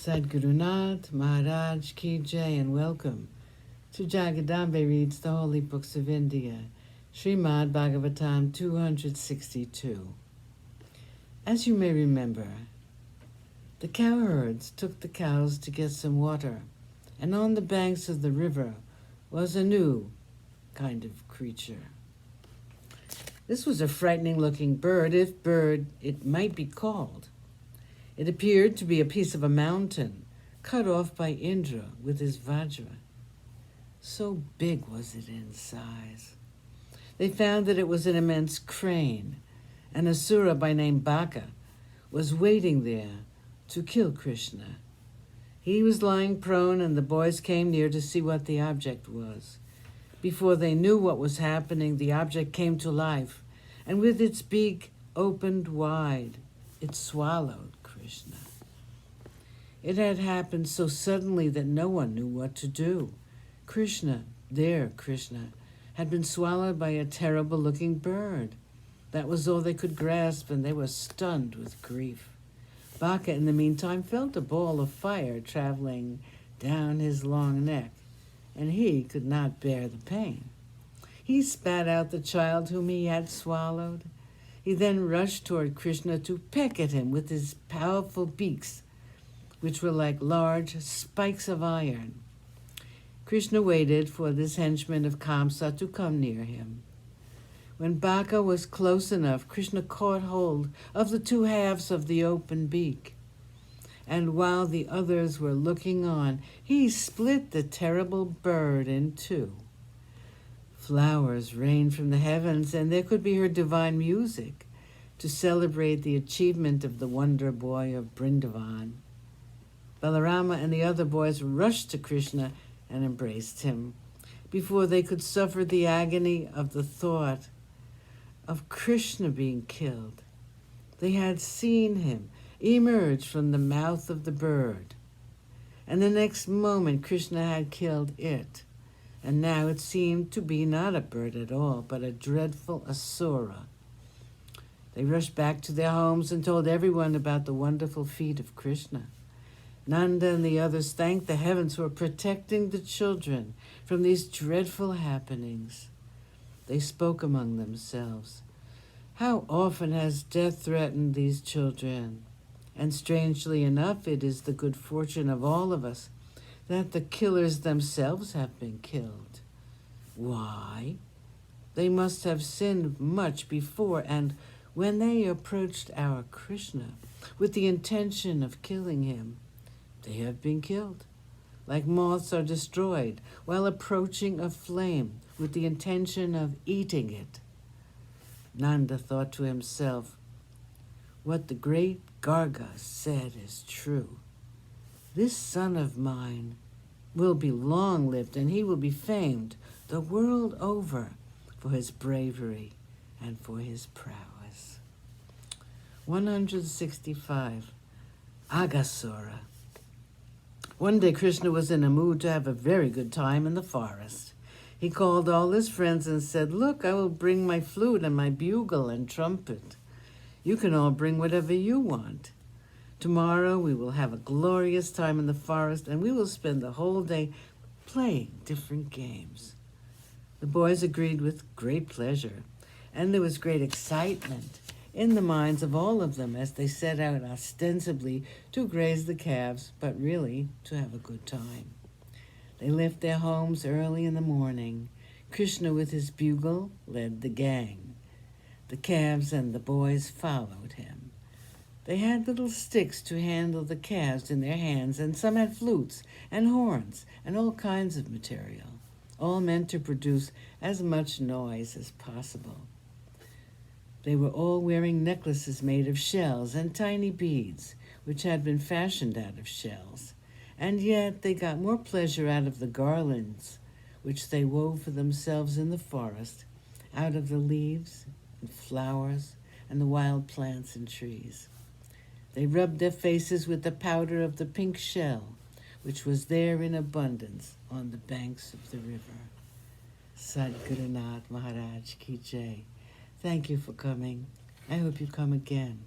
Sadgurunath Maharaj Ki Jai, and welcome to Jagadambe Reads the Holy Books of India, ShrimadBhagavatam262. As you may remember, the cowherds took the cows to get some water, and on the banks of the river was a new kind of creature. This was a frightening-looking bird, if bird it might be called. It appeared to be a piece of a mountain, cut off by Indra with his vajra. So big was it in size. They found that it was an immense crane. An asura by name Baka was waiting there to kill Krishna. He was lying prone, and the boys came near to see what the object was. Before they knew what was happening, the object came to life, and with its beak opened wide, it swallowed Krishna. It had happened so suddenly that no one knew what to do. Krishna, had been swallowed by a terrible-looking bird. That was all they could grasp, and they were stunned with grief. Baka, in the meantime, felt a ball of fire traveling down his long neck, and he could not bear the pain. He spat out the child whom he had swallowed. He then rushed toward Krishna to peck at him with his powerful beaks, which were like large spikes of iron. Krishna waited for this henchman of Kamsa to come near him. When Baka was close enough, Krishna caught hold of the two halves of the open beak, and while the others were looking on, he split the terrible bird in two. Flowers rained from the heavens, and there could be heard divine music to celebrate the achievement of the wonder boy of Vrindavan. Balarama and the other boys rushed to Krishna and embraced him. Before they could suffer the agony of the thought of Krishna being killed, they had seen him emerge from the mouth of the bird. And the next moment, Krishna had killed it. And now it seemed to be not a bird at all, but a dreadful asura. They rushed back to their homes and told everyone about the wonderful feat of Krishna. Nanda and the others thanked the heavens for protecting the children from these dreadful happenings. They spoke among themselves. How often has death threatened these children? And strangely enough, it is the good fortune of all of us that the killers themselves have been killed. Why? They must have sinned much before, and when they approached our Krishna with the intention of killing him, they have been killed. Like moths are destroyed while approaching a flame with the intention of eating it. Nanda thought to himself, what the great Garga said is true. This son of mine will be long-lived, and he will be famed the world over for his bravery and for his prowess. 165. Agasura. One day Krishna was in a mood to have a very good time in the forest. He called all his friends and said, look, I will bring my flute and my bugle and trumpet. You can all bring whatever you want. Tomorrow we will have a glorious time in the forest, and we will spend the whole day playing different games. The boys agreed with great pleasure, and there was great excitement in the minds of all of them as they set out ostensibly to graze the calves, but really to have a good time. They left their homes early in the morning. Krishna with his bugle led the gang. The calves and the boys followed him. They had little sticks to handle the calves in their hands, and some had flutes and horns and all kinds of material, all meant to produce as much noise as possible. They were all wearing necklaces made of shells and tiny beads, which had been fashioned out of shells, and yet they got more pleasure out of the garlands which they wove for themselves in the forest, out of the leaves and flowers and the wild plants and trees. They rubbed their faces with the powder of the pink shell, which was there in abundance on the banks of the river. Sadgurunath Maharaj Ki Jai. Thank you for coming. I hope you come again.